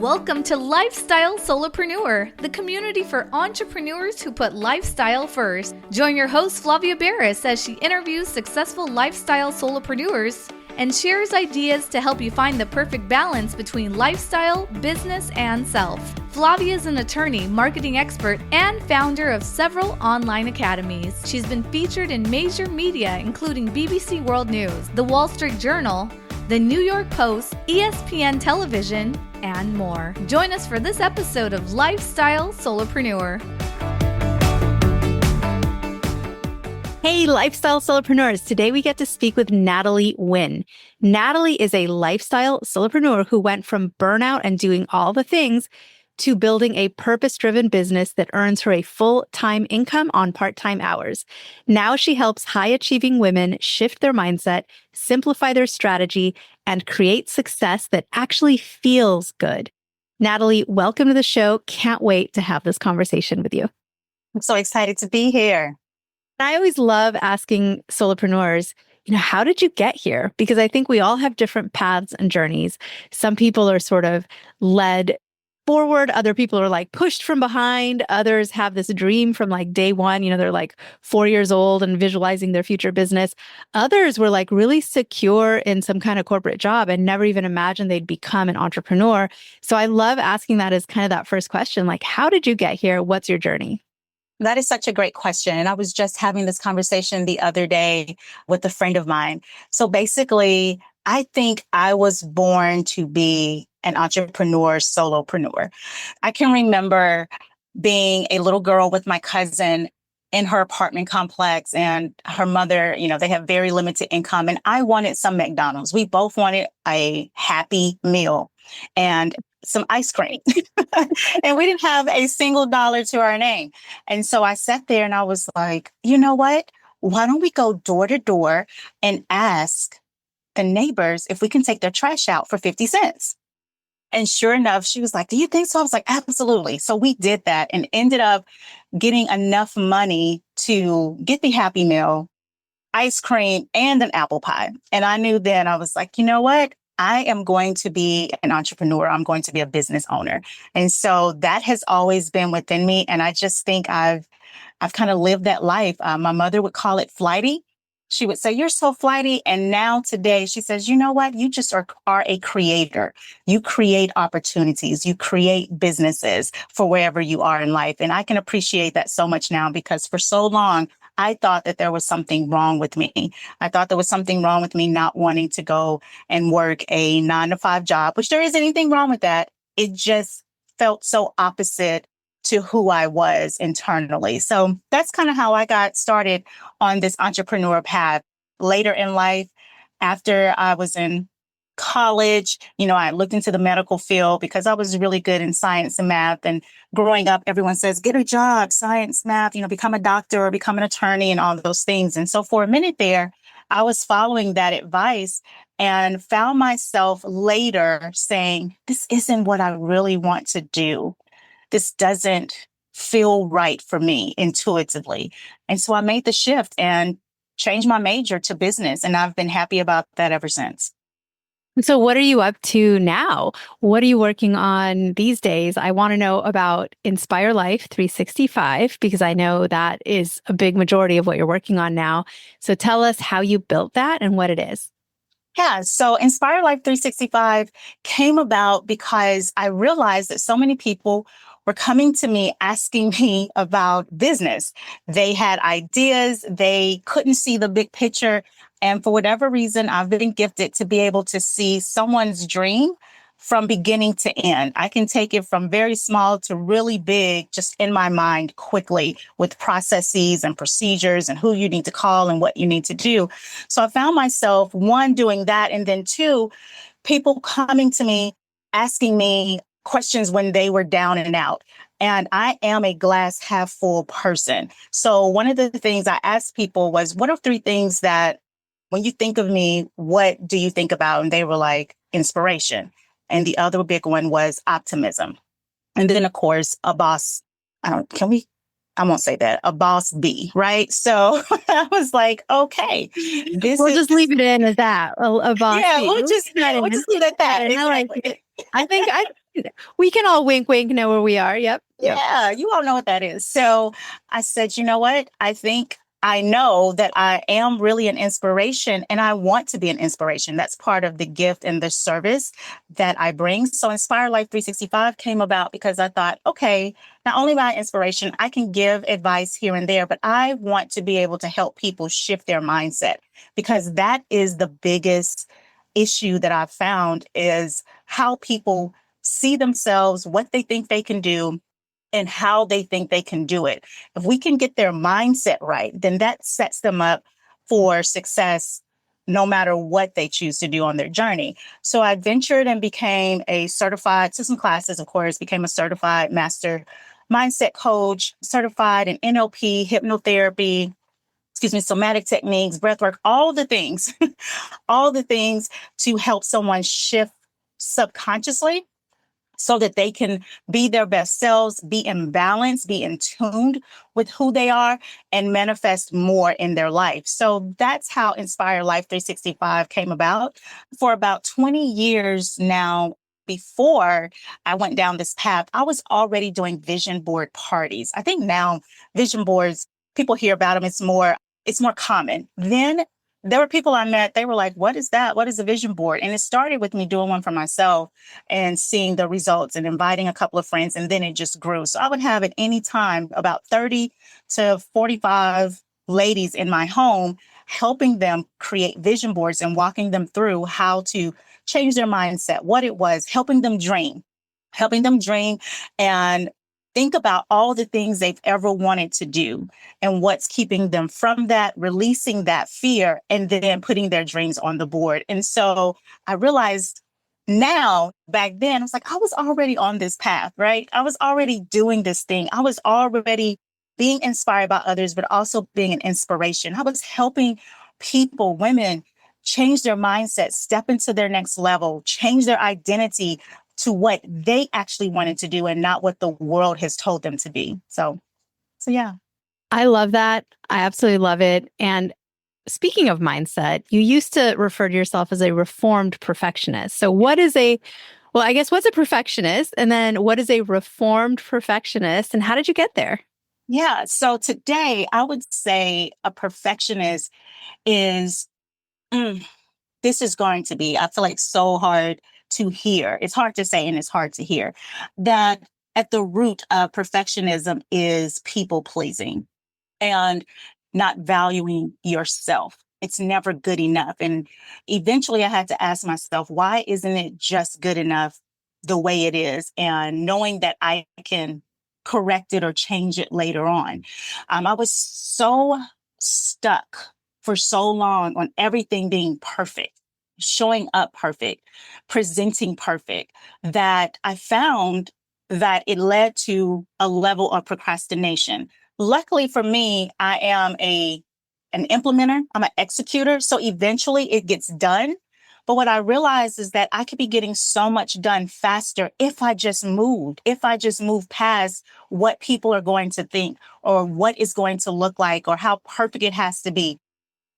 Welcome to Lifestyle Solopreneur, the community for entrepreneurs who put lifestyle first. Join your host, Flavia Barris, as she interviews successful lifestyle solopreneurs and shares ideas to help you find the perfect balance between lifestyle, business, and self. Flavia is an attorney, marketing expert, and founder of several online academies. She's been featured in major media, including BBC World News, The Wall Street Journal, The New York Post, ESPN Television, and more. Join us for this episode of Lifestyle Solopreneur. Hey, Lifestyle Solopreneurs. Today we get to speak with Natalie Wynn. Natalie is a lifestyle solopreneur who went from burnout and doing all the things to building a purpose-driven business that earns her a full-time income on part-time hours. Now she helps high-achieving women shift their mindset, simplify their strategy, and create success that actually feels good. Natalie, welcome to the show. Can't wait to have this conversation with you. I'm so excited to be here. I always love asking solopreneurs, how did you get here? Because I think we all have different paths and journeys. Some people are sort of led forward. Other people are like pushed from behind. Others have this dream from like day one. They're like 4 years old and visualizing their future business. Others were like really secure in some kind of corporate job and never even imagined they'd become an entrepreneur. So I love asking that as kind of that first question, like, how did you get here? What's your journey? That is such a great question. And I was just having this conversation the other day with a friend of mine. So basically, I think I was born to be an entrepreneur, solopreneur. I can remember being a little girl with my cousin in her apartment complex, and her mother, they have very limited income, and I wanted some McDonald's. We both wanted a Happy Meal and some ice cream. And we didn't have a single dollar to our name. And so I sat there and I was like, you know what? Why don't we go door to door and ask the neighbors if we can take their trash out for 50 cents? And sure enough, she was like, do you think so? I was like, absolutely. So we did that and ended up getting enough money to get the Happy Meal, ice cream, and an apple pie. And I knew then, I was like, you know what? I am going to be an entrepreneur. I'm going to be a business owner. And so that has always been within me. And I just think I've kind of lived that life. My mother would call it flighty. She would say, you're so flighty. And now today she says, you know what? You just are a creator. You create opportunities. You create businesses for wherever you are in life. And I can appreciate that so much now, because for so long, I thought that there was something wrong with me. I thought there was something wrong with me not wanting to go and work a 9-to-5 job, which there isn't anything wrong with that. It just felt so opposite to who I was internally. So that's kind of how I got started on this entrepreneur path. Later in life, after I was in college, I looked into the medical field because I was really good in science and math. And growing up, everyone says, get a job, science, math, become a doctor or become an attorney and all those things. And so for a minute there, I was following that advice and found myself later saying, this isn't what I really want to do. This doesn't feel right for me intuitively. And so I made the shift and changed my major to business. And I've been happy about that ever since. So what are you up to now? What are you working on these days? I want to know about Inspire Life 365, because I know that is a big majority of what you're working on now. So tell us how you built that and what it is. Yeah, so Inspire Life 365 came about because I realized that so many people were coming to me asking me about business. They had ideas, they couldn't see the big picture. And for whatever reason, I've been gifted to be able to see someone's dream from beginning to end. I can take it from very small to really big, just in my mind quickly, with processes and procedures and who you need to call and what you need to do. So I found myself, one, doing that. And then two, people coming to me, asking me questions when they were down and out. And I am a glass half full person. So one of the things I asked people was, what are 3 things that when you think of me, what do you think about? And they were like, inspiration. And the other big one was optimism. And then, of course, a boss. I won't say that, a boss bee, right? So I was like, okay, we'll just leave it in as that, a boss yeah, bee. we'll just leave it at that. And I like Exactly. it. I think we can all wink, wink, know where we are. Yep. Yep. Yeah, you all know what that is. So I said, you know what? I think I know that I am really an inspiration and I want to be an inspiration. That's part of the gift and the service that I bring. So Inspire Life 365 came about because I thought, okay, not only my inspiration, I can give advice here and there, but I want to be able to help people shift their mindset because that is the biggest issue that I've found is how people see themselves, what they think they can do, and how they think they can do it. If we can get their mindset right, then that sets them up for success no matter what they choose to do on their journey. So I ventured and became a certified, took some classes, of course, became a certified master mindset coach, certified in NLP, hypnotherapy, somatic techniques, breathwork, all the things, all the things to help someone shift subconsciously so that they can be their best selves, be in balance, be in tuned with who they are, and manifest more in their life. So that's how Inspire Life 365 came about. For about 20 years now, before I went down this path, I was already doing vision board parties. I think now vision boards, people hear about them, it's more common. Then there were people I met, they were like, what is that? What is a vision board? And it started with me doing one for myself and seeing the results and inviting a couple of friends. And then it just grew. So I would have at any time about 30 to 45 ladies in my home, helping them create vision boards and walking them through how to change their mindset, what it was, helping them dream and think about all the things they've ever wanted to do and what's keeping them from that, releasing that fear, and then putting their dreams on the board. And so I realized now, back then, I was like, I was already on this path, right? I was already doing this thing. I was already being inspired by others, but also being an inspiration. I was helping people, women, change their mindset, step into their next level, change their identity to what they actually wanted to do and not what the world has told them to be. So yeah. I love that. I absolutely love it. And speaking of mindset, you used to refer to yourself as a reformed perfectionist. So I guess what's a perfectionist? And then what is a reformed perfectionist? And how did you get there? Yeah. So today I would say a perfectionist is, this is going to be, I feel like so hard to hear. It's hard to say and it's hard to hear that at the root of perfectionism is people pleasing and not valuing yourself. It's never good enough. And eventually I had to ask myself, why isn't it just good enough the way it is? And knowing that I can correct it or change it later on. I was so stuck for so long on everything being perfect, showing up perfect, presenting perfect, that I found that it led to a level of procrastination. Luckily for me, I am an implementer. I'm an executor. So eventually it gets done. But what I realized is that I could be getting so much done faster if I just moved past what people are going to think or what it's going to look like or how perfect it has to be.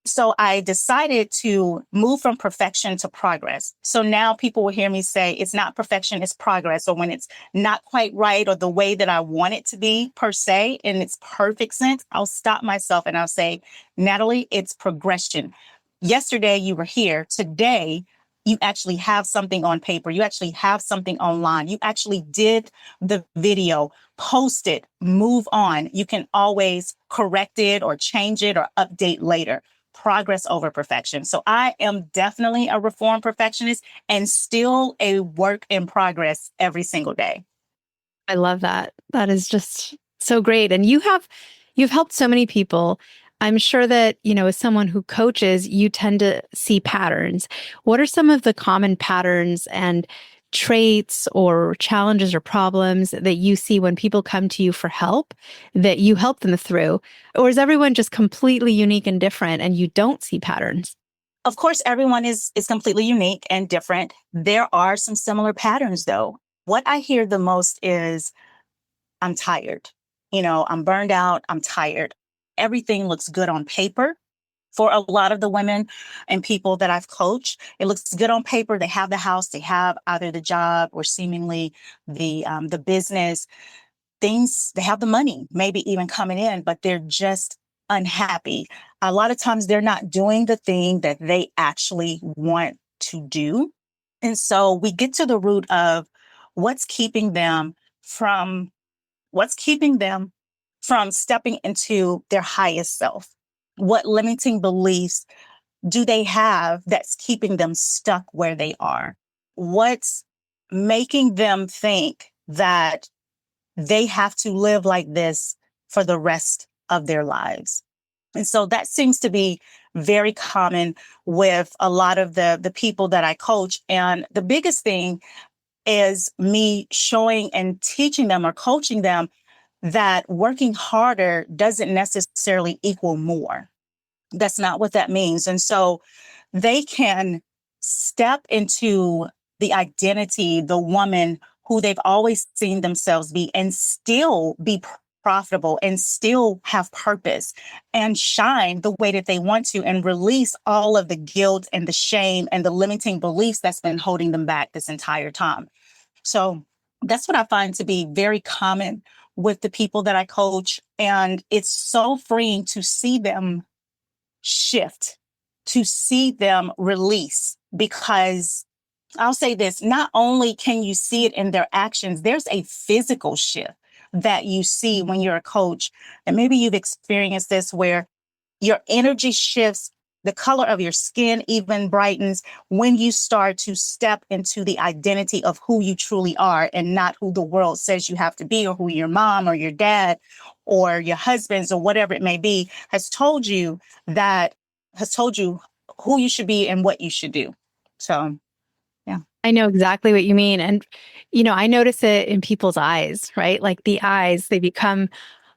So I decided to move from perfection to progress. So now people will hear me say, it's not perfection, it's progress. Or when it's not quite right or the way that I want it to be per se, in its perfect sense, I'll stop myself and I'll say, Natalie, it's progression. Yesterday you were here. Today, you actually have something on paper. You actually have something online. You actually did the video, post it, move on. You can always correct it or change it or update later. Progress over perfection. So I am definitely a reformed perfectionist and still a work in progress every single day. I love that. That is just so great. And you've helped so many people. I'm sure that, as someone who coaches, you tend to see patterns. What are some of the common patterns and traits or challenges or problems that you see when people come to you for help that you help them through? Or is everyone just completely unique and different and you don't see patterns? Of course, everyone is completely unique and different. There are some similar patterns, though. What I hear the most is, I'm tired. I'm burned out. I'm tired. Everything looks good on paper, For a lot of the women and people that I've coached, it looks good on paper. They have the house, they have either the job or seemingly the business things. They have the money, maybe even coming in, but they're just unhappy. A lot of times they're not doing the thing that they actually want to do. And so we get to the root of what's keeping them from what's keeping them from stepping into their highest self. What limiting beliefs do they have that's keeping them stuck where they are? What's making them think that they have to live like this for the rest of their lives? And so that seems to be very common with a lot of the people that I coach. And the biggest thing is me showing and teaching them or coaching them that working harder doesn't necessarily equal more. That's not what that means. And so they can step into the identity, the woman who they've always seen themselves be, and still be profitable and still have purpose and shine the way that they want to, and release all of the guilt and the shame and the limiting beliefs that's been holding them back this entire time. So that's what I find to be very common with the people that I coach. And it's so freeing to see them shift, to see them release, because I'll say this, not only can you see it in their actions, there's a physical shift that you see when you're a coach. And maybe you've experienced this where your energy shifts, the color of your skin even brightens when you start to step into the identity of who you truly are and not who the world says you have to be, or who your mom or your dad or your husband's or whatever it may be has told you who you should be and what you should do. So, yeah. I know exactly what you mean. And, I notice it in people's eyes, right? Like the eyes, they become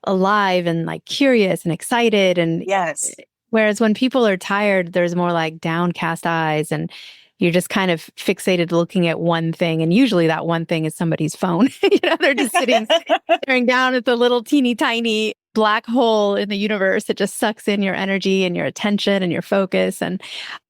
alive and like curious and excited. And Yes. whereas when people are tired, there's more like downcast eyes, and you're just kind of fixated looking at one thing. And usually that one thing is somebody's phone. They're just sitting, staring down at the little teeny tiny black hole in the universe. It just sucks in your energy and your attention and your focus.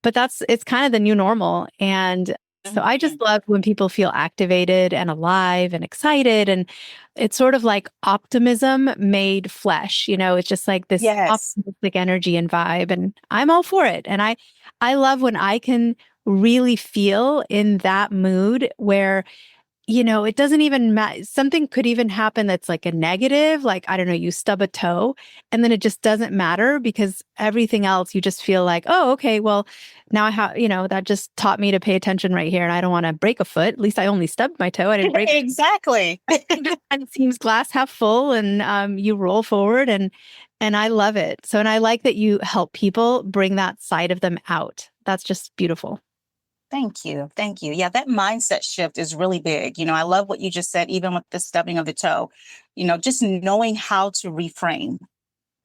But it's kind of the new normal. And so I just love when people feel activated and alive and excited. And it's sort of like optimism made flesh. It's just like this Yes. optimistic energy and vibe. And I'm all for it. And I love when I can really feel in that mood where it doesn't even matter. Something could even happen that's like a negative, like, I don't know, you stub a toe, and then it just doesn't matter because everything else, you just feel like, oh, okay, well, now I have, that just taught me to pay attention right here. And I don't want to break a foot. At least I only stubbed my toe. I didn't break Exactly. And it seems glass half full, and you roll forward, and I love it. So, and I like that you help people bring that side of them out. That's just beautiful. Thank you. Thank you. Yeah, that mindset shift is really big. I love what you just said, even with the stubbing of the toe. Just knowing how to reframe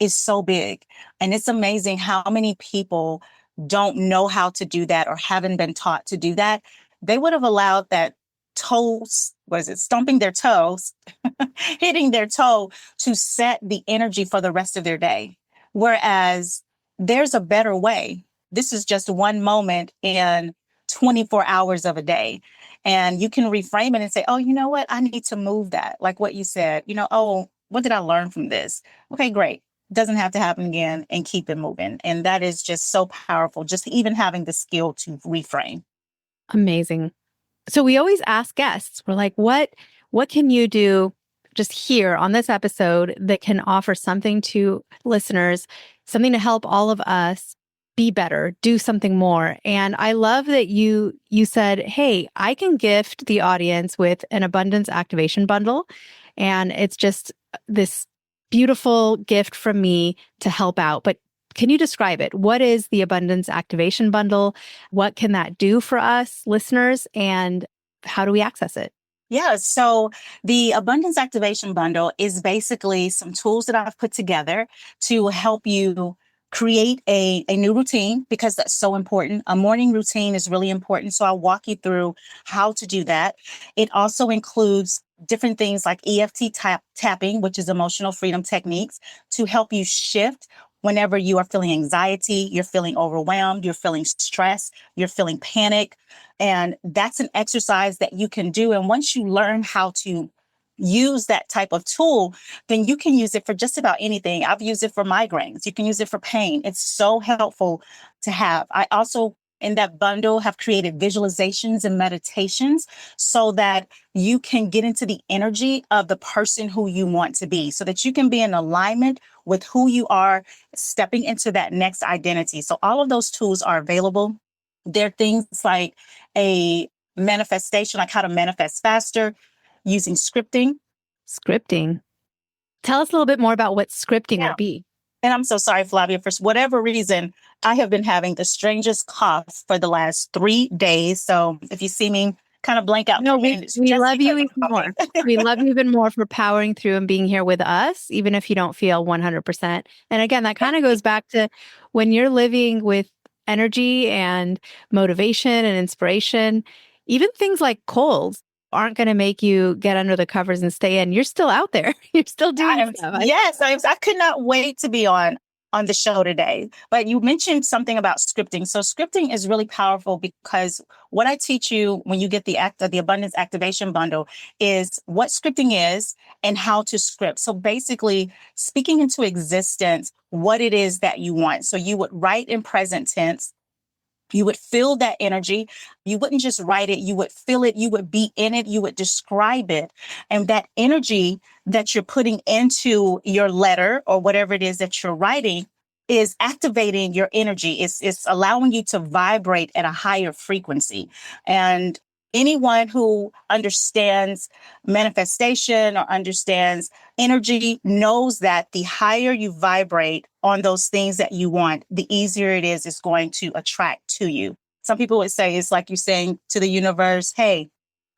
is so big. And it's amazing how many people don't know how to do that or haven't been taught to do that. They would have allowed that stomping their toes, hitting their toe to set the energy for the rest of their day. Whereas there's a better way. This is just one moment in 24 hours of a day. And you can reframe it and say, oh, you know what? I need to move that. Like what you said, oh, what did I learn from this? Okay, great. Doesn't have to happen again, and keep it moving. And that is just so powerful, just even having the skill to reframe. Amazing. So we always ask guests, we're like, what can you do just here on this episode that can offer something to listeners, something to help all of us be better, do something more? And I love that you said, hey, I can gift the audience with an abundance activation bundle. And it's just this beautiful gift from me to help out. But can you describe it? What is the abundance activation bundle? What can that do for us listeners? And how do we access it? Yeah, so the Abundance Activation Bundle is basically some tools that I've put together to help you create a new routine, because that's so important. A morning routine is really important. So I'll walk you through how to do that. It also includes different things like EFT tapping, which is emotional freedom techniques, to help you shift whenever you are feeling anxiety, you're feeling overwhelmed, you're feeling stress, you're feeling panic. And that's an exercise that you can do. And once you learn how to use that type of tool, then you can use it for just about anything. I've used it for migraines. You can use it for pain. It's so helpful to have. I also, in that bundle, have created visualizations and meditations so that you can get into the energy of the person who you want to be, so that you can be in alignment with who you are, stepping into that next identity. So all of those tools are available. There are things like a manifestation, like how to manifest faster, using scripting. Scripting. Tell us a little bit more about what scripting Yeah. would be. And I'm so sorry, Flavia, for whatever reason, I have been having the strangest cough for the last 3 days. So if you see me kind of blank out, No, we love you even more. We love you even more for powering through and being here with us, even if you don't feel 100%. And again, that kind of goes back to when you're living with energy and motivation and inspiration, even things like colds aren't going to make you get under the covers and stay in. You're still out there. You're still doing stuff. Yes, I could not wait to be on the show today. But you mentioned something about scripting. So scripting is really powerful because what I teach you when you get the abundance activation bundle is what scripting is and how to script. So basically speaking into existence what it is that you want. So you would write in present tense. You would feel that energy. You wouldn't just write it. You would feel it. You would be in it. You would describe it. And that energy that you're putting into your letter or whatever it is that you're writing is activating your energy. It's allowing you to vibrate at a higher frequency. And anyone who understands manifestation or understands energy knows that the higher you vibrate on those things that you want, the easier it is it's going to attract to you. Some people would say it's like you're saying to the universe, hey,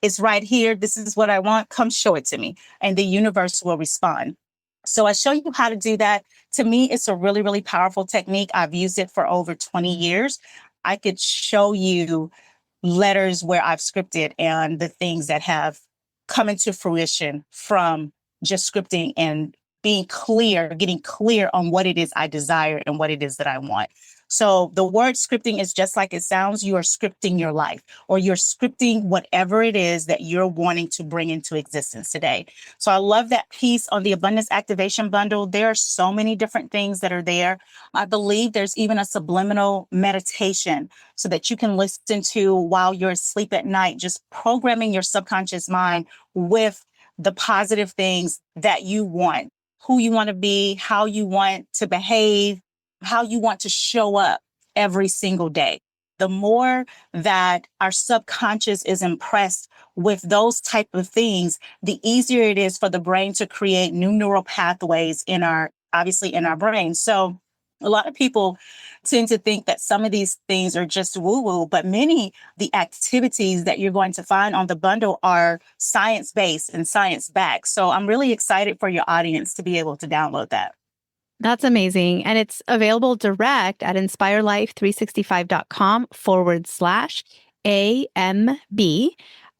it's right here. This is what I want. Come show it to me. And the universe will respond. So I show you how to do that. To me, it's a really, really powerful technique. I've used it for over 20 years. I could show you letters where I've scripted and the things that have come into fruition from just scripting and being clear, getting clear on what it is I desire and what it is that I want. So the word scripting is just like it sounds. You are scripting your life, or you're scripting whatever it is that you're wanting to bring into existence today. So I love that piece on the Abundance Activation Bundle. There are so many different things that are there. I believe there's even a subliminal meditation so that you can listen to while you're asleep at night, just programming your subconscious mind with the positive things that you want, who you want to be, how you want to behave, how you want to show up every single day. The more that our subconscious is impressed with those type of things, the easier it is for the brain to create new neural pathways obviously in our brain. So a lot of people tend to think that some of these things are just woo-woo, but many the activities that you're going to find on the bundle are science-based and science-backed. So I'm really excited for your audience to be able to download that. That's amazing. And it's available direct at inspirelife365.com/AMB.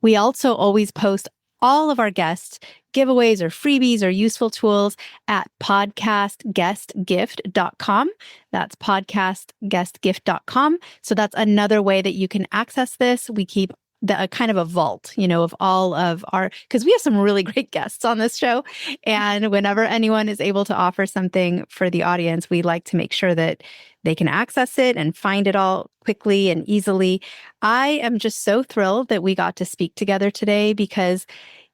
We also always post all of our guests giveaways or freebies or useful tools at podcastguestgift.com. That's podcastguestgift.com. So that's another way that you can access this. We keep a kind of a vault, of all of because we have some really great guests on this show. And whenever anyone is able to offer something for the audience, we like to make sure that they can access it and find it all quickly and easily. I am just so thrilled that we got to speak together today because,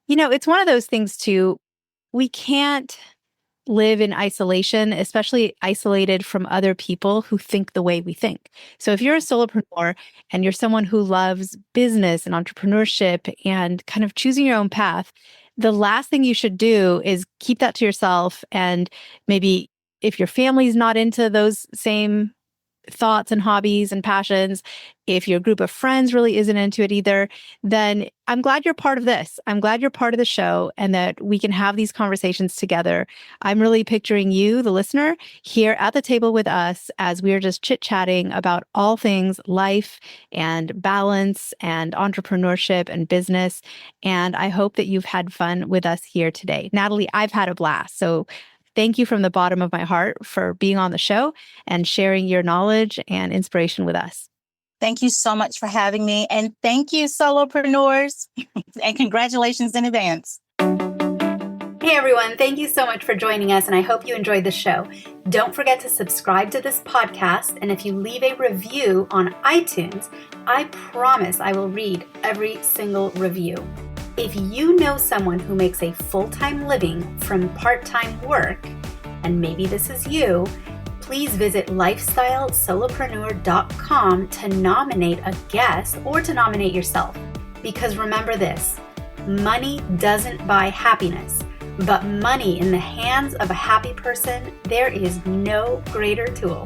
it's one of those things too. We can't live in isolation, especially isolated from other people who think the way we think. So if you're a solopreneur and you're someone who loves business and entrepreneurship and kind of choosing your own path, the last thing you should do is keep that to yourself. And maybe if your family's not into those same thoughts and hobbies and passions, if your group of friends really isn't into it either, then I'm glad you're part of this. I'm glad you're part of the show and that we can have these conversations together. I'm really picturing you, the listener, here at the table with us as we are just chit-chatting about all things life and balance and entrepreneurship and business. And I hope that you've had fun with us here today. Natalie, I've had a blast. So thank you from the bottom of my heart for being on the show and sharing your knowledge and inspiration with us. Thank you so much for having me. And thank you, solopreneurs. And congratulations in advance. Hey everyone, thank you so much for joining us, and I hope you enjoyed the show. Don't forget to subscribe to this podcast, and if you leave a review on iTunes, I promise I will read every single review. If you know someone who makes a full-time living from part-time work, and maybe this is you, please visit lifestylesolopreneur.com to nominate a guest or to nominate yourself. Because remember this, money doesn't buy happiness. But money in the hands of a happy person, there is no greater tool.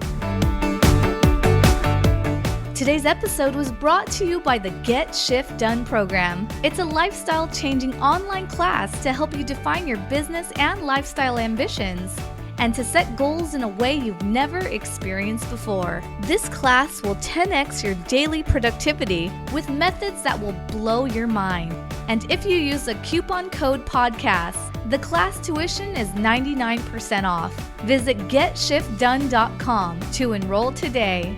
Today's episode was brought to you by the Get Shift Done program. It's a lifestyle-changing online class to help you define your business and lifestyle ambitions and to set goals in a way you've never experienced before. This class will 10x your daily productivity with methods that will blow your mind. And if you use a coupon code podcast, the class tuition is 99% off. Visit GetShiftDone.com to enroll today.